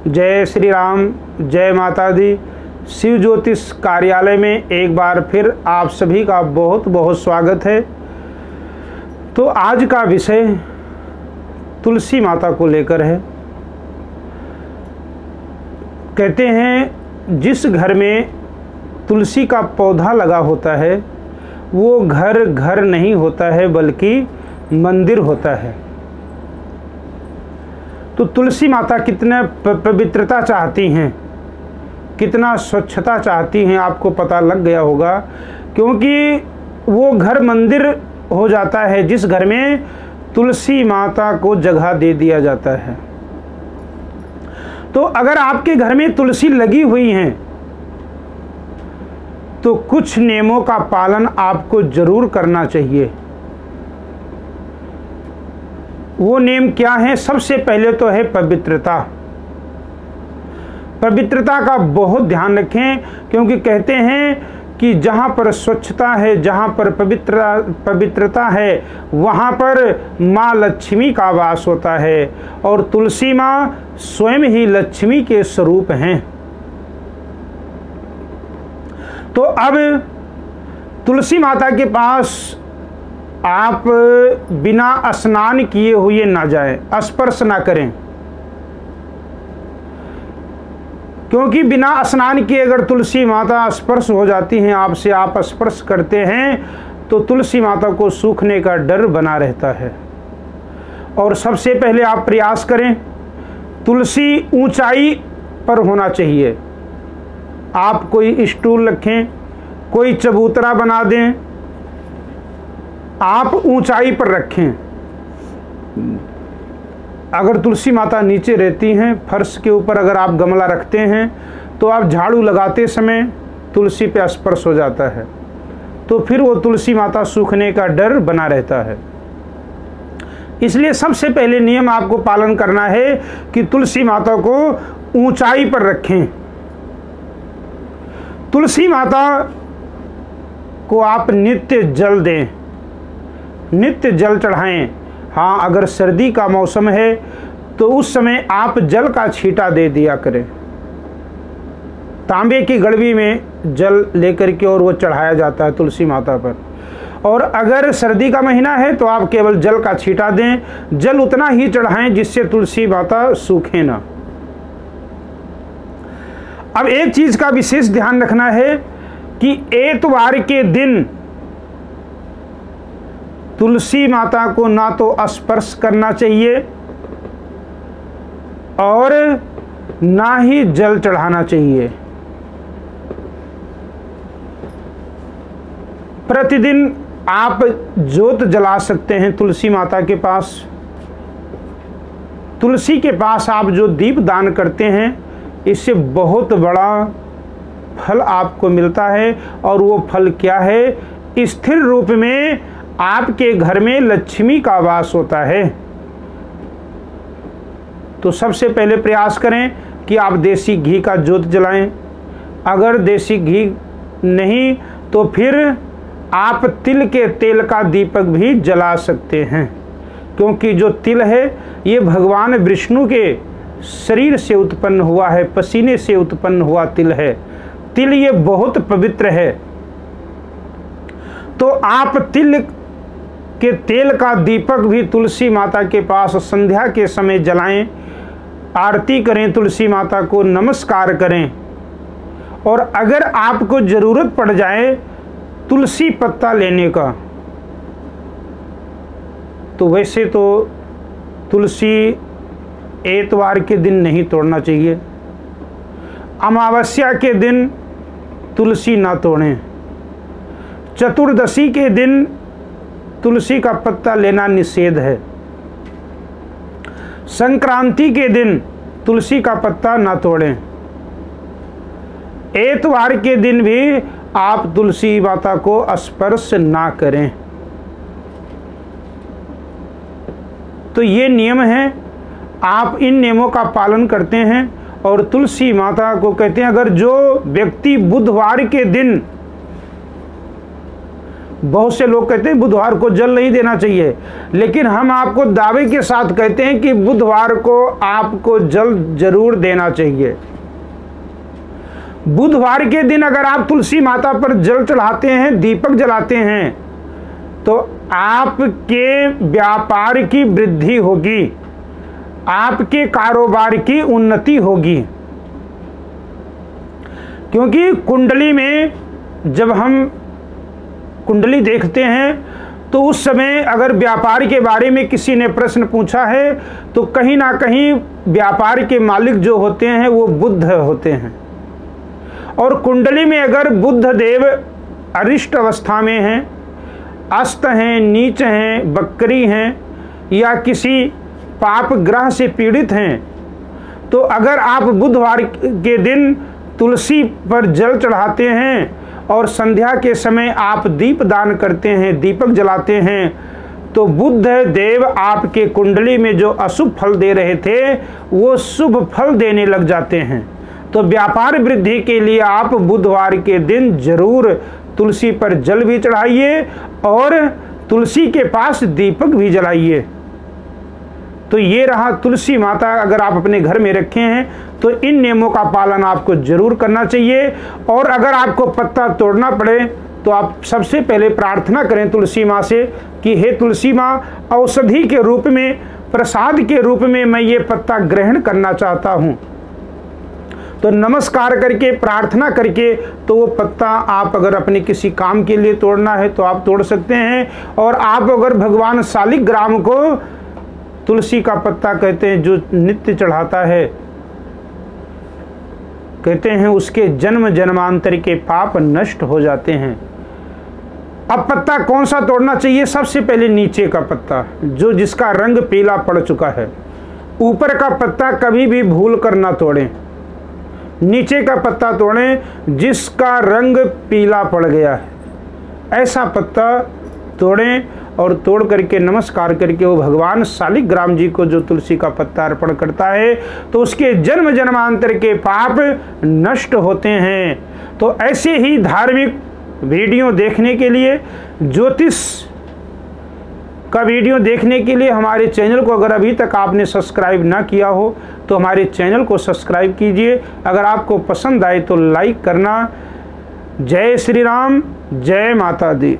जय श्री राम, जय माता दी। शिव ज्योतिष कार्यालय में एक बार फिर आप सभी का बहुत बहुत स्वागत है। तो आज का विषय तुलसी माता को लेकर है। कहते हैं जिस घर में तुलसी का पौधा लगा होता है वो घर घर नहीं होता है बल्कि मंदिर होता है। तो तुलसी माता कितना पवित्रता चाहती हैं, कितना स्वच्छता चाहती हैं, आपको पता लग गया होगा, क्योंकि वो घर मंदिर हो जाता है जिस घर में तुलसी माता को जगह दे दिया जाता है। तो अगर आपके घर में तुलसी लगी हुई हैं तो कुछ नियमों का पालन आपको जरूर करना चाहिए। वो नियम क्या है? सबसे पहले तो है पवित्रता। पवित्रता का बहुत ध्यान रखें, क्योंकि कहते हैं कि जहाँ पर स्वच्छता है, जहाँ पर पवित्रता है, वहाँ पर माँ लक्ष्मी का वास होता है और तुलसी माँ स्वयं ही लक्ष्मी के स्वरूप हैं। तो अब तुलसी माता के पास आप बिना स्नान किए हुए ना जाएं, स्पर्श ना करें, क्योंकि बिना स्नान किए अगर तुलसी माता स्पर्श हो जाती हैं आपसे, आप स्पर्श करते हैं तो तुलसी माता को सूखने का डर बना रहता है। और सबसे पहले आप प्रयास करें, तुलसी ऊंचाई पर होना चाहिए। आप कोई स्टूल रखें, कोई चबूतरा बना दें, आप ऊंचाई पर रखें। अगर तुलसी माता नीचे रहती हैं, फर्श के ऊपर अगर आप गमला रखते हैं तो आप झाड़ू लगाते समय तुलसी पे स्पर्श हो जाता है, तो फिर वो तुलसी माता सूखने का डर बना रहता है। इसलिए सबसे पहले नियम आपको पालन करना है कि तुलसी माता को ऊंचाई पर रखें। तुलसी माता को आप नित्य जल दें, नित्य जल चढ़ाएं। हाँ, अगर सर्दी का मौसम है तो उस समय आप जल का छींटा दे दिया करें। तांबे की गड़वी में जल लेकर के और वो चढ़ाया जाता है तुलसी माता पर। और अगर सर्दी का महीना है तो आप केवल जल का छींटा दें, जल उतना ही चढ़ाएं जिससे तुलसी माता सूखे ना। अब एक चीज का विशेष ध्यान रखना है कि एतवार के दिन तुलसी माता को ना तो स्पर्श करना चाहिए और ना ही जल चढ़ाना चाहिए। प्रतिदिन आप ज्योत जला सकते हैं तुलसी माता के पास। तुलसी के पास आप जो दीप दान करते हैं, इससे बहुत बड़ा फल आपको मिलता है। और वो फल क्या है? स्थिर रूप में आपके घर में लक्ष्मी का वास होता है। तो सबसे पहले प्रयास करें कि आप देसी घी का ज्योत जलाएं। अगर देसी घी नहीं तो फिर आप तिल के तेल का दीपक भी जला सकते हैं, क्योंकि जो तिल है ये भगवान विष्णु के शरीर से उत्पन्न हुआ है, पसीने से उत्पन्न हुआ तिल है। तिल ये बहुत पवित्र है। तो आप तिल के तेल का दीपक भी तुलसी माता के पास संध्या के समय जलाएं, आरती करें, तुलसी माता को नमस्कार करें। और अगर आपको जरूरत पड़ जाए तुलसी पत्ता लेने का, तो वैसे तो तुलसी एतवार के दिन नहीं तोड़ना चाहिए, अमावस्या के दिन तुलसी ना तोड़ें, चतुर्दशी के दिन तुलसी का पत्ता लेना निषेध है, संक्रांति के दिन तुलसी का पत्ता ना तोड़ें, एतवार के दिन भी आप तुलसी माता को स्पर्श ना करें। तो ये नियम है, आप इन नियमों का पालन करते हैं। और तुलसी माता को कहते हैं, अगर जो व्यक्ति बुधवार के दिन बहुत से लोग कहते हैं बुधवार को जल नहीं देना चाहिए, लेकिन हम आपको दावे के साथ कहते हैं कि बुधवार को आपको जल जरूर देना चाहिए। बुधवार के दिन अगर आप तुलसी माता पर जल चढ़ाते हैं, दीपक जलाते हैं, तो आपके व्यापार की वृद्धि होगी, आपके कारोबार की उन्नति होगी। क्योंकि कुंडली में जब हम कुंडली देखते हैं तो उस समय अगर व्यापार के बारे में किसी ने प्रश्न पूछा है तो कहीं ना कहीं व्यापार के मालिक जो होते हैं वो बुध होते हैं। और कुंडली में अगर बुध देव अरिष्ट अवस्था में हैं, अस्त हैं, नीच हैं, बकरी हैं या किसी पाप ग्रह से पीड़ित हैं, तो अगर आप बुधवार के दिन तुलसी पर जल चढ़ाते हैं और संध्या के समय आप दीप दान करते हैं, दीपक जलाते हैं, तो बुध देव आपके कुंडली में जो अशुभ फल दे रहे थे वो शुभ फल देने लग जाते हैं। तो व्यापार वृद्धि के लिए आप बुधवार के दिन जरूर तुलसी पर जल भी चढ़ाइए और तुलसी के पास दीपक भी जलाइए। तो ये रहा तुलसी माता अगर आप अपने घर में रखे हैं तो इन नियमों का पालन आपको जरूर करना चाहिए। और अगर आपको पत्ता तोड़ना पड़े तो आप सबसे पहले प्रार्थना करें तुलसी माँ से कि हे तुलसी माँ, औषधि के रूप में, प्रसाद के रूप में मैं ये पत्ता ग्रहण करना चाहता हूँ। तो नमस्कार करके, प्रार्थना करके, तो वो पत्ता आप अगर अपने किसी काम के लिए तोड़ना है तो आप तोड़ सकते हैं। और आप अगर भगवान शालिग्राम को तुलसी का पत्ता कहते हैं जो नित्य चढ़ाता है, कहते हैं उसके जन्म जन्मांतर के पाप नष्ट हो जाते हैं। अब पत्ता कौन सा तोड़ना चाहिए? सबसे पहले नीचे का पत्ता जो जिसका रंग पीला पड़ चुका है। ऊपर का पत्ता कभी भी भूल कर ना तोड़ें, नीचे का पत्ता तोड़ें जिसका रंग पीला पड़ गया है। ऐसा पत्ता तोड़ें और तोड़ करके नमस्कार करके वो भगवान शालिग्राम जी को जो तुलसी का पत्ता अर्पण करता है तो उसके जन्म जन्मांतर के पाप नष्ट होते हैं। तो ऐसे ही धार्मिक वीडियो देखने के लिए, ज्योतिष का वीडियो देखने के लिए हमारे चैनल को अगर अभी तक आपने सब्सक्राइब ना किया हो तो हमारे चैनल को सब्सक्राइब कीजिए। अगर आपको पसंद आए तो लाइक करना। जय श्री राम, जय माता दी।